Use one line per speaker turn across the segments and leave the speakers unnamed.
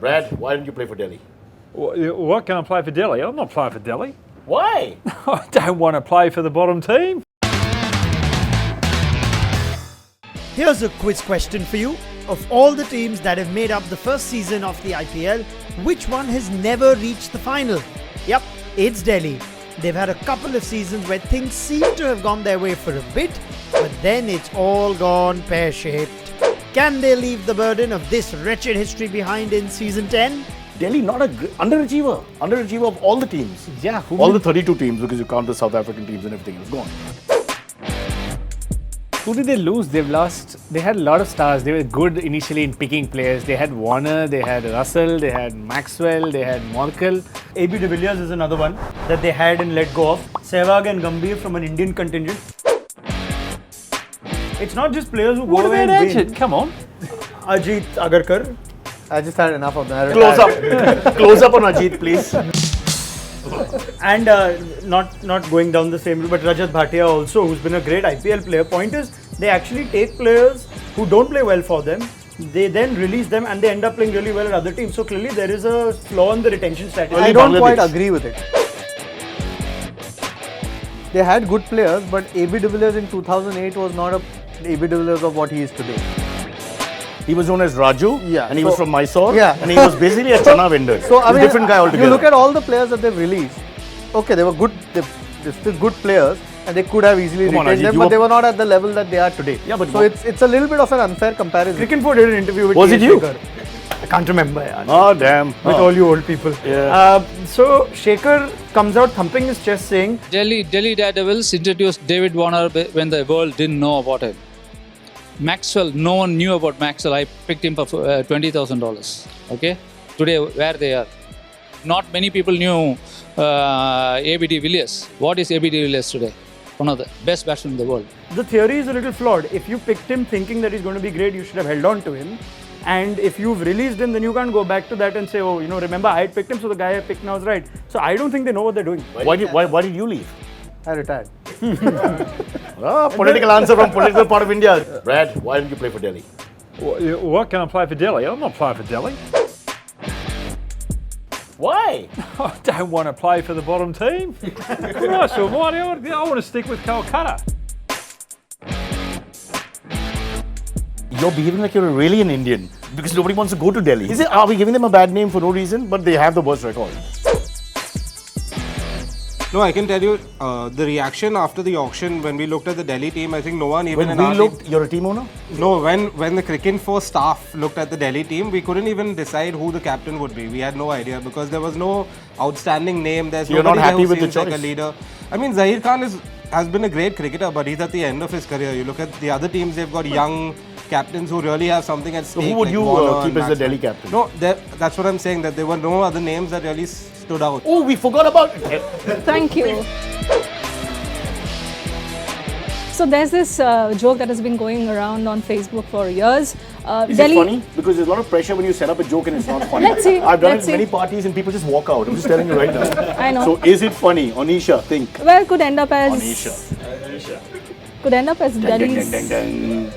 Brad, why didn't you play for Delhi?
What can I play for Delhi? I'm not playing for Delhi.
Why?
I don't want to play for the bottom team.
Here's a quiz question for you. Of all the teams that have made up the first season of the IPL, which one has never reached the final? Yep, it's Delhi. They've had a couple of seasons where things seem to have gone their way for a bit, but then it's all gone pear-shaped. Can they leave the burden of this wretched history behind in season 10?
Delhi, not a underachiever. Underachiever of all the teams.
Yeah.
All the 32 teams, because you count the South African teams and everything. It's gone.
Who did they lose? They've lost. They had a lot of stars. They were good initially in picking players. They had Warner, they had Russell, they had Maxwell, they had Morkel.
AB de Villiers is another one that they had and let go of. Sehwag and Gambhir from an Indian contingent. It's not just players who
What
go away
about
and win.
Ajit? Come on.
Ajit Agarkar.
I just had enough of that.
Close up. Close up on Ajit, please.
And not going down the same route, but Rajat Bhatia also, who's been a great IPL player. Point is, they actually take players who don't play well for them, they then release them and they end up playing really well at other teams. So clearly there is a flaw in the retention strategy.
I don't quite agree with it. They had good players, but AB de Villiers in 2008 was not a AB de Villiers of what he is today.
He was known as Raju,
Yeah,
and he was from Mysore,
yeah.
and he was basically a chana vendor.
So I
He's
mean,
a different guy altogether.
You look at all the players that they've released. Okay, they were good. They're still good players, and they could have easily
Come on,
retained
Ajit,
them,
you
but
were-
they were not at the level that they are today.
Yeah, but
so it's a little bit of an unfair comparison.
Cricinfo did an interview with
Was it you?
Shekhar. I can't remember. Yeah.
Oh, damn.
With all you old people.
Yeah.
So Shekhar comes out thumping his chest saying,
Delhi Daredevils introduced David Warner when the world didn't know about him. Maxwell, no one knew about Maxwell. I picked him for $20,000. Okay, today where they are, not many people knew AB de Villiers. What is AB de Villiers today? One of the best batsmen in the world.
the theory is a little flawed. If you picked him thinking that he's going to be great, you should have held on to him. And if you've released him, then you can't go back to that and say, oh, remember I had picked him, so the guy I picked now is right. So I don't think they know what they're doing.
Why did you leave?
I retired.
Political answer from political part of India. Brad, why didn't you play for Delhi?
What can I play for Delhi? I'm not playing for Delhi.
Why?
I don't want to play for the bottom team. Christ almighty, I want to stick with Calcutta.
You're behaving like you're really an Indian because nobody wants to go to Delhi. Are we giving them a bad name for no reason? But they have the worst record.
No, I can tell you the reaction after the auction when we looked at the Delhi team. I think no one even
When
in
we
our
looked,
team,
you're a team owner?
no, when the Cricinfo staff looked at the Delhi team, we couldn't even decide who the captain would be. We had no idea because there was no outstanding name. There's
You're
nobody
not happy
there who
with the
seems like a
choice?
leader. I mean, Zahir Khan has been a great cricketer, but he's at the end of his career. You look at the other teams; they've got young captains who really have something at stake.
who would
like
you
Warner
keep
and
as the
Maxwell.
Delhi captain?
No, that's what I'm saying. That there were no other names that really stood out.
Oh, we forgot about it.
Thank you. So there's this joke that has been going around on Facebook for years.
Is it funny? Because there's a lot of pressure when you set up a joke and it's not funny.
Let's see,
I've done
let's
it in many
see.
parties and people just walk out. I'm just telling you right now.
I know.
So is it funny? Onisha, think.
Well, could end up as
Onisha.
could end up as
Dang,
Delhi's
dang, dang, dang.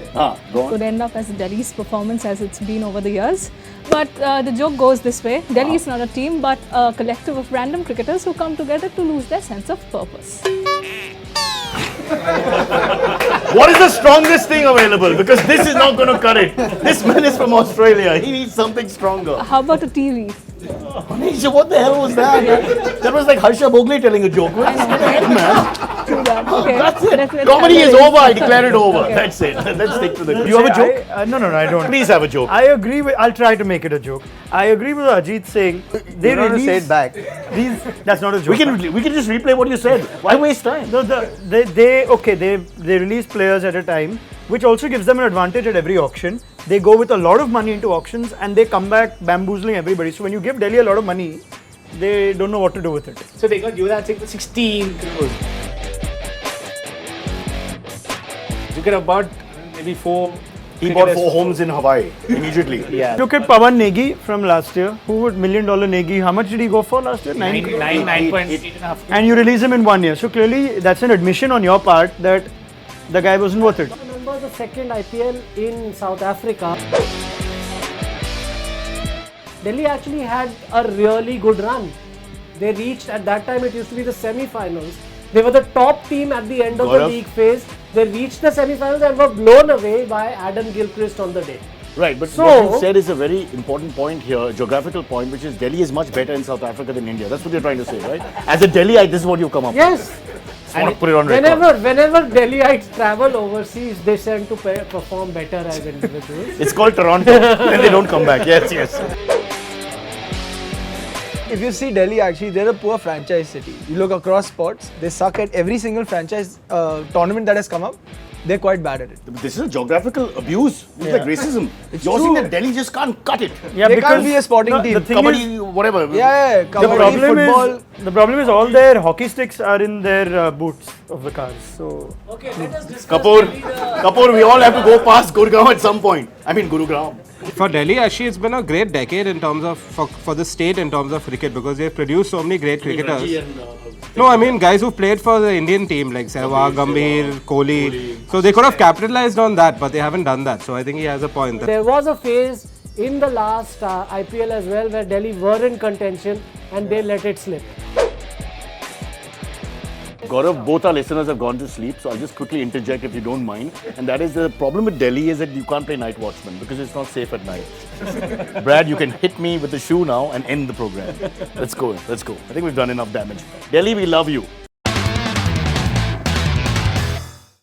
Go on.
could end up as Delhi's performance as it's been over the years. But the joke goes this way: Delhi is not a team, but a collective of random cricketers who come together to lose their sense of purpose.
What is the strongest thing available? Because this is not going to cut it. This man is from Australia. He needs something stronger.
How about a TV?
Onisha, what the hell was that? That was like Harsha Bhogle telling a joke. What's the hell, man?
True that. Okay.
That's it.
Let's
Comedy
have
is
it.
over. I declare it over.
Okay.
That's it. Let's stick to the. Do you have a joke?
No, I don't.
Please have a joke.
I agree with. I'll try to make it a joke. I agree with Ajit saying they
You don't have to say
release
it back.
these. That's not a joke.
We can just replay what you said. Why waste time?
No, they release players at a time, which also gives them an advantage at every auction. They go with a lot of money into auctions and they come back bamboozling everybody. So when you give Delhi a lot of money, they don't know what to do with it.
So they got Yuvraj Singh for 16 crores. You could have bought maybe 4.
He bought 4 homes in Hawaii immediately.
Yeah.
Look at Pawan Negi from last year. Who would $1 million Negi? How much did he go for last year?
9.8.
And you release him in 1 year. So clearly that's an admission on your part that the guy wasn't worth it.
Remember the second IPL in South Africa. Delhi actually had a really good run. They reached, at that time it used to be the semi-finals. They were the top team at the end of the league phase. They reached the semi-finals and were blown away by Adam Gilchrist on the day.
Right, but what you said is a very important point here, a geographical point, which is Delhi is much better in South Africa than India. That's what you're trying to say, right? As a Delhiite, this is what you've come up
Yes.
with. And put it on record.
Whenever Delhiites travel overseas, they tend to perform better as individuals.
It's called Toronto, and they don't come back. Yes, yes.
If you see Delhi, actually, they're a poor franchise city. You look across sports, they suck at every single franchise tournament that has come up. They're quite bad at it.
This is a geographical abuse. It's like racism. You're saying that Delhi just can't cut it.
Yeah,
they can't be a sporting team.
The thing
Kabaddi, whatever.
Yeah, kabaddi, football.
The problem is all their hockey sticks are in their boots of the cars. So
Okay, let us discuss
Kapoor, we all have to go past Gurgaon at some point. I mean, Gurugram.
For Delhi, actually, it's been a great decade in terms of for the state in terms of cricket because they've produced so many great cricketers. No, I mean guys who played for the Indian team like Sehwag, Gambhir, Kohli. So they could have capitalized on that, but they haven't done that. So I think he has a point.
There was a phase in the last IPL as well where Delhi were in contention and they let it slip.
Gaurav, both our listeners have gone to sleep, so I'll just quickly interject if you don't mind. And that is the problem with Delhi is that you can't play night watchman because it's not safe at night. Brad, you can hit me with the shoe now and end the program. Let's go. I think we've done enough damage. Delhi, we love you.